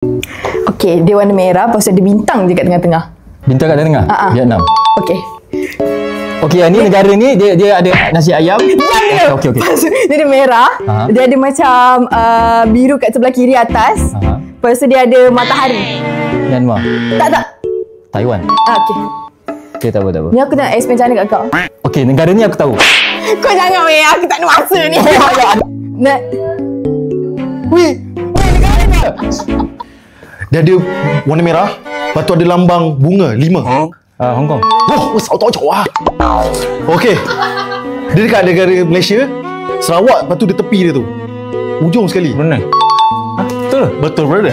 Okey, dia warna merah, lepas tu ada bintang je kat tengah-tengah. Bintang kat tengah? Vietnam. Okey. Okey, ni negara ni dia ada nasi ayam. Ya. Okey. Dia ada merah, dia ada macam biru kat sebelah kiri atas. Lepas tu dia ada matahari. Myanmar. Tak. Taiwan. Okey. Okey, tak apa. Ni aku nak explain macam mana kat kau. Okey, negara ni aku tahu. Kau jangan weh, aku tak ada masa ni. Nak. Weh, negara ni. Dia ada warna merah, lepas tu ada lambang bunga 5. Hong Kong. Oh, sao tahu lah. Okey. Dia dekat negara Malaysia, Sarawak, lepas tu dia tepi dia tu. Ujung sekali. Brunei. Betul? Betul, brother.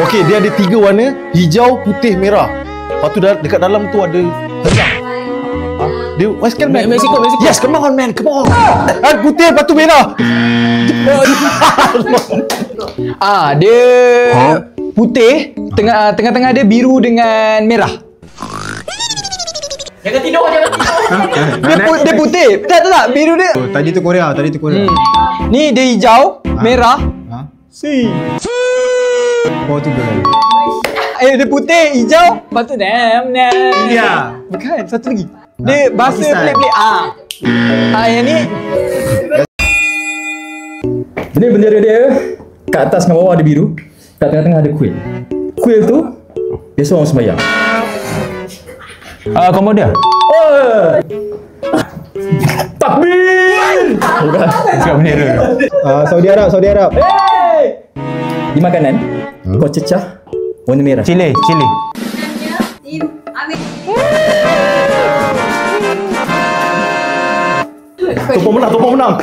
Okey, dia ada 3 warna, hijau, putih, merah. Lepas tu dekat dalam tu ada hendak. Dia West can man. Mexico. Yes, come on man, come on. Putih, lepas tu merah. Dia putih, tengah-tengah dia biru dengan merah. Jangan tidur. Dia putih. Tak, biru dia. Tadi tu Korea. Ni dia hijau, merah. Oh, tu boleh. Dia putih, hijau, lepas tu India. Bukan, satu lagi. Dia bahasa Pakistan. pelik-pelik. Yang ni Ini bendera dia kat atas dengan bawah ada biru, kat tengah-tengah ada kuil. Kuil tu biasa orang sembahyang. Cambodia. Takbir! Bukan bendera. Saudi Arab. Di makanan kau cecah warna merah. Chile. Topong menang.